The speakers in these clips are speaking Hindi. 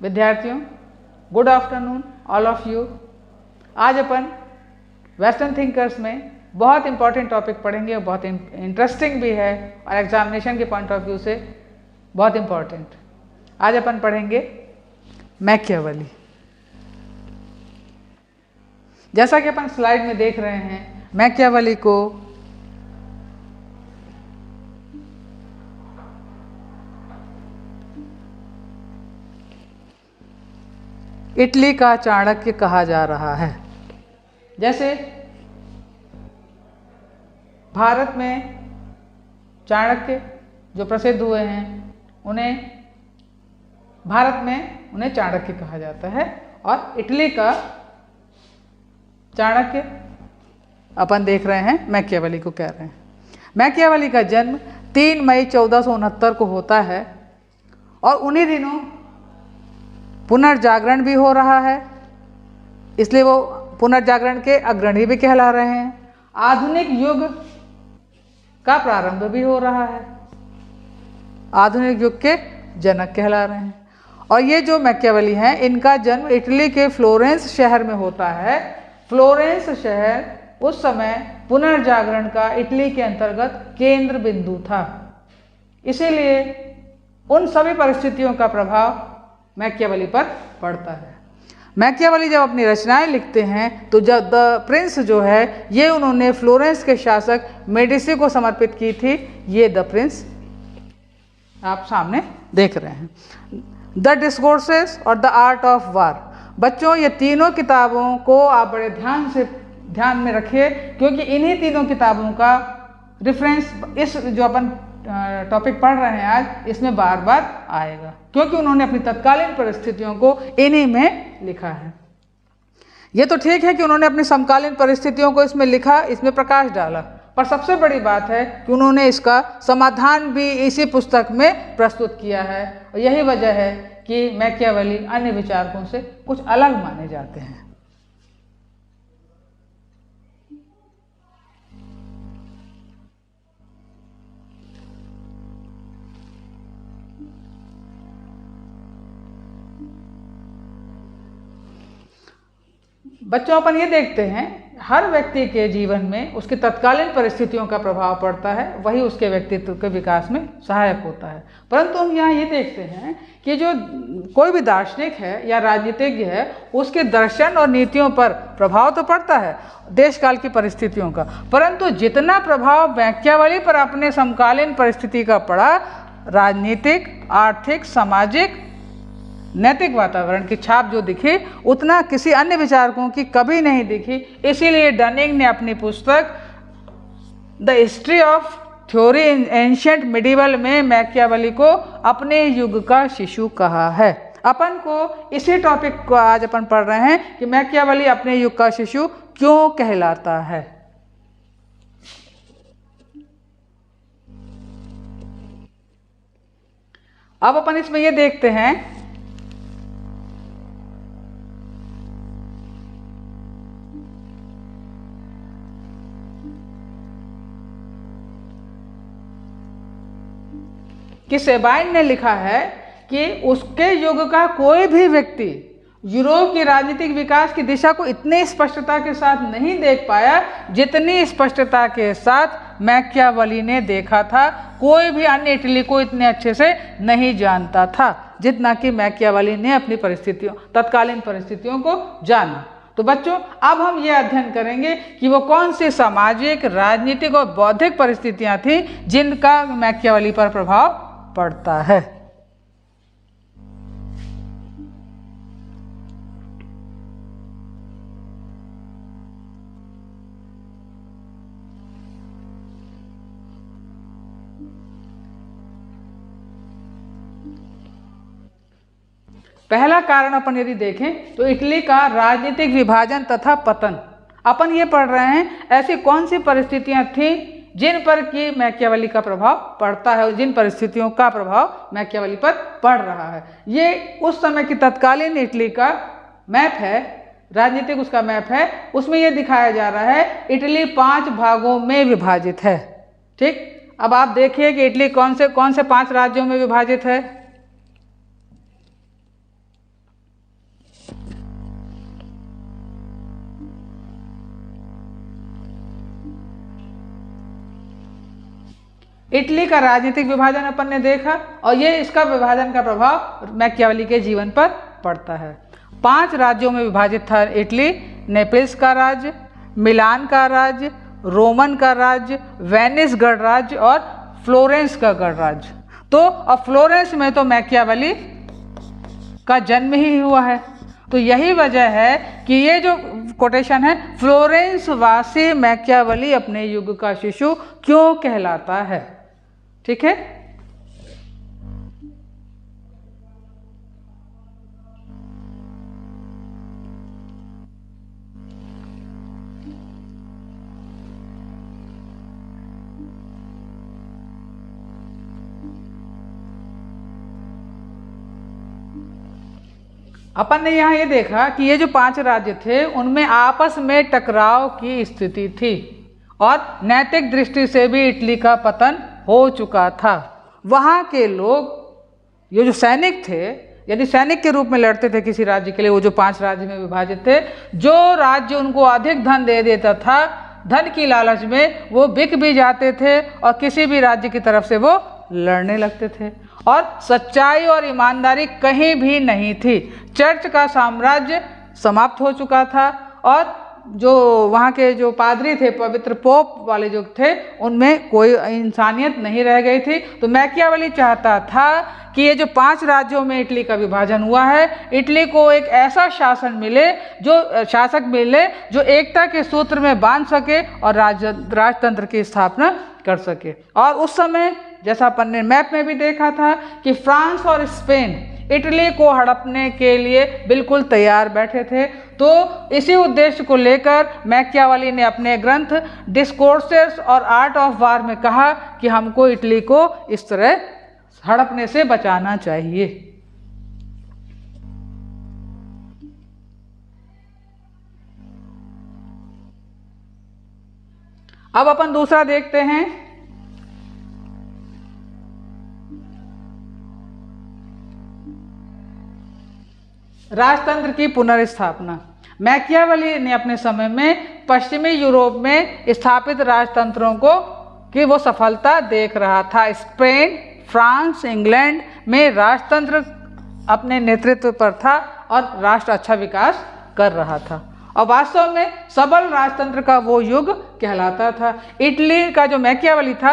विद्यार्थियों, good afternoon all of you. आज अपन वेस्टर्न थिंकर्स में बहुत इंपॉर्टेंट टॉपिक पढ़ेंगे और बहुत इंटरेस्टिंग भी है और एग्जामिनेशन के पॉइंट ऑफ व्यू से बहुत इंपॉर्टेंट। आज अपन पढ़ेंगे मैकियावेली। जैसा कि अपन स्लाइड में देख रहे हैं, मैकियावेली को इटली का चाणक्य कहा जा रहा है। जैसे भारत में चाणक्य जो प्रसिद्ध हुए हैं, भारत में उन्हें चाणक्य कहा जाता है, और इटली का चाणक्य अपन देख रहे हैं मैकियावेली को कह रहे हैं। मैकियावेली का जन्म 3 मई 1469 को होता है और उन्हीं दिनों पुनर्जागरण भी हो रहा है, इसलिए वो पुनर्जागरण के अग्रणी भी कहला रहे हैं। आधुनिक युग का प्रारंभ भी हो रहा है, आधुनिक युग के जनक कहला रहे हैं। और ये जो मैकियावेली हैं, इनका जन्म इटली के फ्लोरेंस शहर में होता है। फ्लोरेंस शहर उस समय पुनर्जागरण का इटली के अंतर्गत केंद्र बिंदु था, इसीलिए उन सभी परिस्थितियों का प्रभाव मैकियावेली पर पड़ता है। मैकियावेली जब अपनी रचनाएं लिखते हैं तो जब द प्रिंस जो है, ये उन्होंने फ्लोरेंस के शासक मेडिसी को समर्पित की थी। ये द प्रिंस आप सामने देख रहे हैं। द डिस्कोर्सेस और द आर्ट ऑफ वार। बच्चों, ये तीनों किताबों को आप बड़े ध्यान में रखिए, क्योंकि इन्हीं तीनों किताबों का रेफरेंस इस जो अपन टॉपिक पढ़ रहे हैं आज, इसमें बार बार आएगा, क्योंकि उन्होंने अपनी तत्कालीन परिस्थितियों को इन्हीं में लिखा है। ये तो ठीक है कि उन्होंने अपनी समकालीन परिस्थितियों को इसमें लिखा, इसमें प्रकाश डाला, पर सबसे बड़ी बात है कि उन्होंने इसका समाधान भी इसी पुस्तक में प्रस्तुत किया है। और यही वजह है कि मैकियावेली अन्य विचारकों से कुछ अलग माने जाते हैं। बच्चों, अपन ये देखते हैं हर व्यक्ति के जीवन में उसकी तत्कालीन परिस्थितियों का प्रभाव पड़ता है, वही उसके व्यक्तित्व के विकास में सहायक होता है। परंतु हम यहाँ ये देखते हैं कि जो कोई भी दार्शनिक है या राजनीतिज्ञ है, उसके दर्शन और नीतियों पर प्रभाव तो पड़ता है देश काल की परिस्थितियों का, परंतु जितना प्रभाव मैकियावेली पर अपने समकालीन परिस्थिति का पड़ा, राजनीतिक, आर्थिक, सामाजिक, नैतिक वातावरण की छाप जो दिखी, उतना किसी अन्य विचारकों की कभी नहीं दिखी। इसीलिए डनिंग ने अपनी पुस्तक the history of theory in ancient medieval में मैकियावेली को अपने युग का शिशु कहा है। अपन को इसी टॉपिक को आज अपन पढ़ रहे हैं कि मैकियावेली अपने युग का शिशु क्यों कहलाता है। अब अपन इसमें ये देखते हैं कि सेबाइन ने लिखा है कि उसके युग का कोई भी व्यक्ति यूरोप की राजनीतिक विकास की दिशा को इतनी स्पष्टता के साथ नहीं देख पाया जितनी स्पष्टता के साथ मैकियावेली ने देखा था। कोई भी अन्य इटली को इतने अच्छे से नहीं जानता था जितना कि मैकियावेली ने अपनी तत्कालीन परिस्थितियों को जाना। तो बच्चों, अब हम ये अध्ययन करेंगे कि वो कौन सी सामाजिक, राजनीतिक और बौद्धिक परिस्थितियां थीं जिनका मैकियावेली पर प्रभाव पड़ता है। पहला कारण अपन यदि देखें तो इटली का राजनीतिक विभाजन तथा पतन। अपन ये पढ़ रहे हैं ऐसी कौन सी परिस्थितियां थीं जिन पर कि मैकियावेली का प्रभाव पड़ता है, और जिन परिस्थितियों का प्रभाव मैकियावेली पर पड़ रहा है। ये उस समय की तत्कालीन इटली का मैप है, राजनीतिक उसका मैप है। उसमें ये दिखाया जा रहा है इटली 5 भागों में विभाजित है। ठीक, अब आप देखिए कि इटली कौन से 5 राज्यों में विभाजित है। इटली का राजनीतिक विभाजन अपन ने देखा और ये इसका विभाजन का प्रभाव मैकियावेली के जीवन पर पड़ता है। 5 राज्यों में विभाजित था इटली। नेपल्स का राज्य, मिलान का राज्य, रोमन का राज्य, वेनिस गणराज्य और फ्लोरेंस का गणराज्य। तो अब फ्लोरेंस में तो मैकियावेली का जन्म ही हुआ है। तो यही वजह है कि ये जो कोटेशन है, फ्लोरेंस वासी मैकियावेली अपने युग का शिशु क्यों कहलाता है। ठीक है। अपन ने यहाँ ये देखा कि ये जो 5 राज्य थे उनमें आपस में टकराव की स्थिति थी और नैतिक दृष्टि से भी इटली का पतन हो चुका था। वहाँ के लोग, ये जो सैनिक थे, यदि सैनिक के रूप में लड़ते थे किसी राज्य के लिए, वो जो 5 राज्य में विभाजित थे, जो राज्य उनको अधिक धन दे देता था, धन की लालच में वो बिक भी जाते थे और किसी भी राज्य की तरफ से वो लड़ने लगते थे और सच्चाई और ईमानदारी कहीं भी नहीं थी। चर्च का साम्राज्य समाप्त हो चुका था और जो वहाँ के जो पादरी थे, पवित्र पोप वाले जो थे, उनमें कोई इंसानियत नहीं रह गई थी। तो मैकियावेली चाहता था कि ये जो 5 राज्यों में इटली का विभाजन हुआ है, इटली को एक ऐसा शासक मिले जो एकता के सूत्र में बांध सके और राजतंत्र की स्थापना कर सके। और उस समय जैसा अपन ने मैप में भी देखा था कि फ्रांस और स्पेन इटली को हड़पने के लिए बिल्कुल तैयार बैठे थे। तो इसी उद्देश्य को लेकर मैकियावेली ने अपने ग्रंथ डिस्कोर्सेस और आर्ट ऑफ वार में कहा कि हमको इटली को इस तरह हड़पने से बचाना चाहिए। अब अपन दूसरा देखते हैं। राजतंत्र की पुनर्स्थापना। मैकियावेली ने अपने समय में पश्चिमी यूरोप में स्थापित राजतंत्रों की वो सफलता देख रहा था। स्पेन, फ्रांस, इंग्लैंड में राजतंत्र अपने नेतृत्व पर था और राष्ट्र अच्छा विकास कर रहा था और वास्तव में सबल राजतंत्र का वो युग कहलाता था। इटली का जो मैकियावेली था,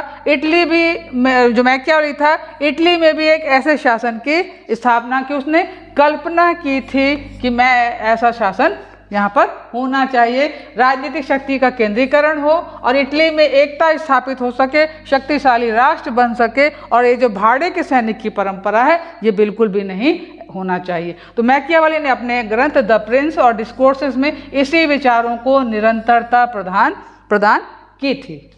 इटली में भी एक ऐसे शासन की स्थापना की उसने कल्पना की थी कि मैं ऐसा शासन यहाँ पर होना चाहिए, राजनीतिक शक्ति का केंद्रीकरण हो और इटली में एकता स्थापित हो सके, शक्तिशाली राष्ट्र बन सके और ये जो भाड़े के सैनिक की परंपरा है ये बिल्कुल भी नहीं होना चाहिए। तो मैकियावेली ने अपने ग्रंथ द प्रिंस और डिस्कोर्सेस में इसी विचारों को निरंतरता प्रदान की थी।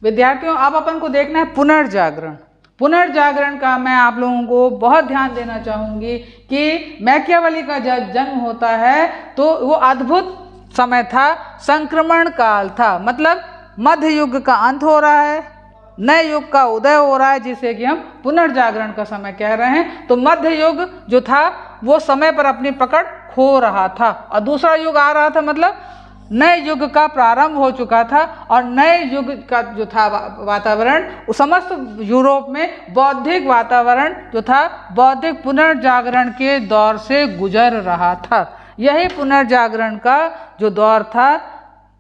विद्यार्थियों, अब अपन को देखना है पुनर्जागरण। पुनर्जागरण का मैं आप लोगों को बहुत ध्यान देना चाहूँगी कि मैकियावेली का जब जन्म होता है तो वो अद्भुत समय था, संक्रमण काल था। मतलब मध्य युग का अंत हो रहा है, नए युग का उदय हो रहा है, जिसे कि हम पुनर्जागरण का समय कह रहे हैं। तो मध्य युग जो था वो समय पर अपनी पकड़ खो रहा था और दूसरा युग आ रहा था। मतलब नए युग का प्रारंभ हो चुका था और नए युग का जो था वातावरण, समस्त यूरोप में बौद्धिक वातावरण जो था बौद्धिक पुनर्जागरण के दौर से गुजर रहा था। यही पुनर्जागरण का जो दौर था,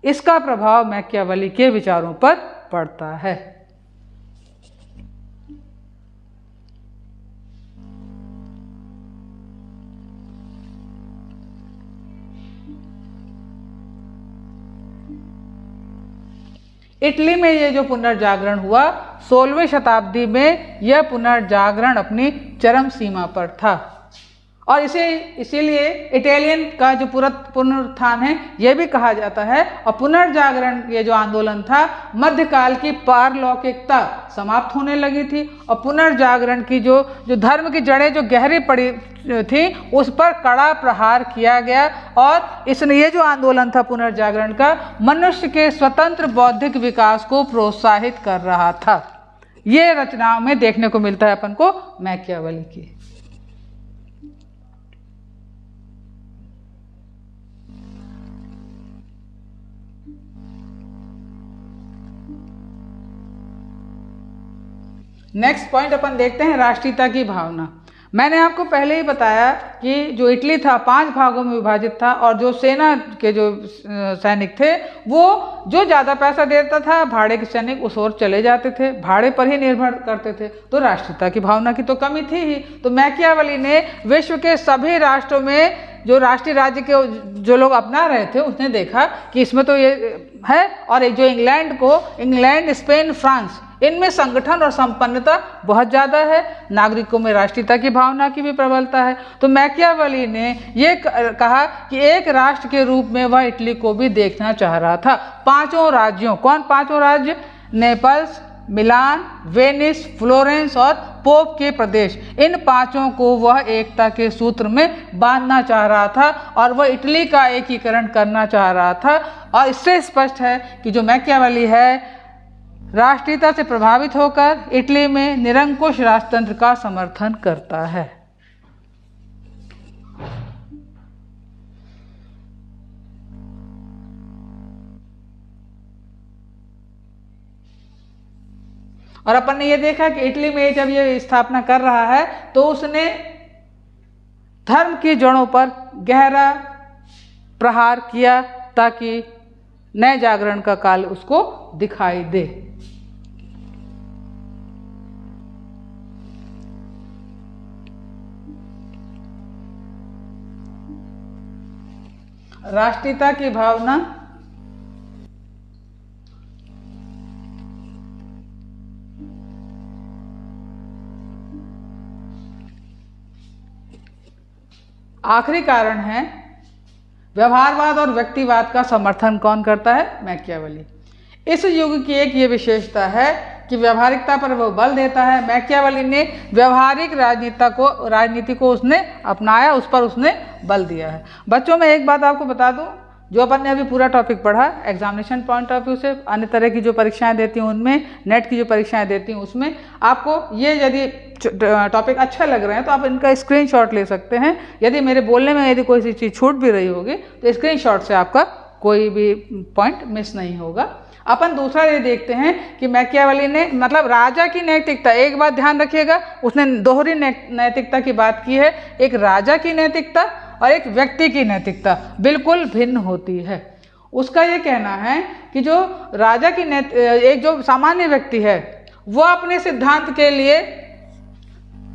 इसका प्रभाव मैकियावेली के विचारों पर पड़ता है। इटली में ये जो पुनर्जागरण हुआ 16वीं शताब्दी में, यह पुनर्जागरण अपनी चरम सीमा पर था और इसीलिए इटालियन का जो पुनरुत्थान है यह भी कहा जाता है। और पुनर्जागरण ये जो आंदोलन था, मध्यकाल की पारलौकिकता समाप्त होने लगी थी और पुनर्जागरण की जो धर्म की जड़ें जो गहरी पड़ी थी उस पर कड़ा प्रहार किया गया। और ये जो आंदोलन था पुनर्जागरण का, मनुष्य के स्वतंत्र बौद्धिक विकास को प्रोत्साहित कर रहा था। ये रचनाओं में देखने को मिलता है अपन को मैकियावेली की। नेक्स्ट पॉइंट अपन देखते हैं राष्ट्रीयता की भावना। मैंने आपको पहले ही बताया कि जो इटली था 5 भागों में विभाजित था और जो सेना के जो सैनिक थे वो जो ज़्यादा पैसा देता था भाड़े के सैनिक उस ओर चले जाते थे, भाड़े पर ही निर्भर करते थे। तो राष्ट्रीयता की भावना की तो कमी थी ही। तो मैकियावेली ने विश्व के सभी राष्ट्रों में जो राष्ट्रीय राज्य के जो लोग अपना रहे थे उसने देखा कि इसमें तो ये है, और जो इंग्लैंड, स्पेन, फ्रांस, इनमें संगठन और संपन्नता बहुत ज़्यादा है, नागरिकों में राष्ट्रीयता की भावना की भी प्रबलता है। तो मैकियावेली ने ये कहा कि एक राष्ट्र के रूप में वह इटली को भी देखना चाह रहा था। 5 राज्यों, कौन 5 राज्य? नेपल्स, मिलान, वेनिस, फ्लोरेंस और पोप के प्रदेश, इन 5 को वह एकता के सूत्र में बांधना चाह रहा था और वह इटली का एकीकरण करना चाह रहा था। और इससे स्पष्ट है कि जो मैकियावेली है राष्ट्रीयता से प्रभावित होकर इटली में निरंकुश राजतंत्र का समर्थन करता है। और अपन ने ये देखा कि इटली में जब ये स्थापना कर रहा है तो उसने धर्म की जड़ों पर गहरा प्रहार किया ताकि नए जागरण का काल उसको दिखाई दे। राष्ट्रीयता की भावना आखिरी कारण है व्यवहारवाद और व्यक्तिवाद का समर्थन कौन करता है? मैकियावेली। इस युग की एक ये विशेषता है कि व्यवहारिकता पर वो बल देता है। मैकियावेली ने व्यवहारिक राजनीति को उसने अपनाया, उस पर उसने बल दिया है। बच्चों मैं एक बात आपको बता दूं, जो अपन ने अभी पूरा टॉपिक पढ़ा एग्जामिनेशन पॉइंट ऑफ व्यू से, अन्य तरह की जो परीक्षाएं देती हूँ उनमें, नेट की जो परीक्षाएं देती हूँ उसमें, आपको ये यदि टॉपिक अच्छा लग रहे हैं तो आप इनका स्क्रीनशॉट ले सकते हैं। यदि मेरे बोलने में यदि कोई सी चीज़ छूट भी रही होगी तो स्क्रीनशॉट से आपका कोई भी पॉइंट मिस नहीं होगा। अपन दूसरा ये देखते हैं कि मैकियावेली ने मतलब राजा की नैतिकता, एक बात ध्यान रखिएगा, उसने दोहरी नैतिकता की बात की है। एक राजा की नैतिकता और एक व्यक्ति की नैतिकता बिल्कुल भिन्न होती है। उसका ये कहना है कि जो राजा की एक जो सामान्य व्यक्ति है वो अपने सिद्धांत के लिए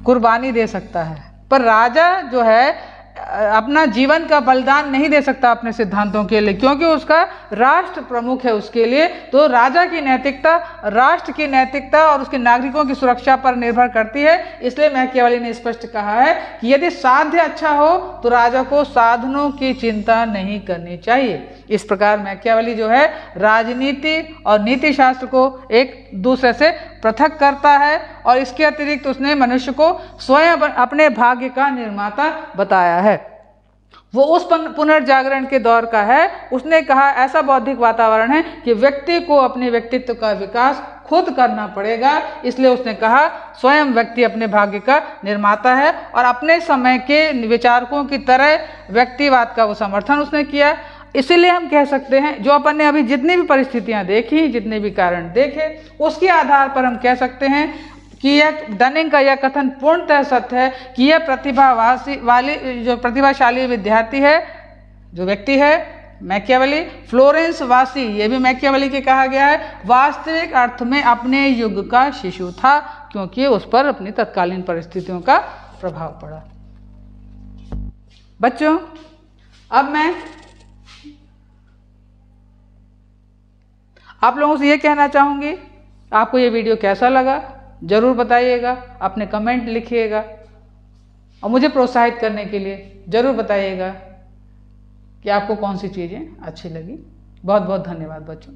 कुर्बानी दे सकता है, पर राजा जो है अपना जीवन का बलिदान नहीं दे सकता अपने सिद्धांतों के लिए, क्योंकि उसका राष्ट्र प्रमुख है उसके लिए। तो राजा की नैतिकता राष्ट्र की नैतिकता और उसके नागरिकों की सुरक्षा पर निर्भर करती है। इसलिए मैकियावेली ने स्पष्ट कहा है कि यदि साध्य अच्छा हो तो राजा को साधनों की चिंता नहीं करनी चाहिए। इस प्रकार मैकियावेली जो है राजनीति और नीति शास्त्र को एक दूसरे से पृथक करता है और इसके अतिरिक्त उसने मनुष्य को स्वयं अपने भाग्य का निर्माता बताया है। वो उस पुनर्जागरण के दौर का है। उसने कहा ऐसा बौद्धिक वातावरण है कि व्यक्ति को अपने व्यक्तित्व का विकास खुद करना पड़ेगा। इसलिए उसने कहा स्वयं व्यक्ति अपने भाग्य का निर्माता है और अपने समय के विचारकों की तरह व्यक्तिवाद का वो समर्थन उसने किया। इसीलिए हम कह सकते हैं जो अपन ने अभी जितनी भी परिस्थितियां देखी, जितने भी कारण देखे, उसके आधार पर हम कह सकते हैं कि यह डनिंग का यह कथन पूर्णतः सत्य है कि यह प्रतिभाशाली विद्यार्थी है, जो व्यक्ति है मैकियावेली, फ्लोरेंस वासी, ये भी मैकियावेली के कहा गया है, वास्तविक अर्थ में अपने युग का शिशु था, क्योंकि उस पर अपनी तत्कालीन परिस्थितियों का प्रभाव पड़ा। बच्चों अब मैं आप लोगों से ये कहना चाहूँगी, आपको ये वीडियो कैसा लगा ज़रूर बताइएगा, अपने कमेंट लिखिएगा और मुझे प्रोत्साहित करने के लिए ज़रूर बताइएगा कि आपको कौन सी चीज़ें अच्छी लगी। बहुत बहुत धन्यवाद बच्चों।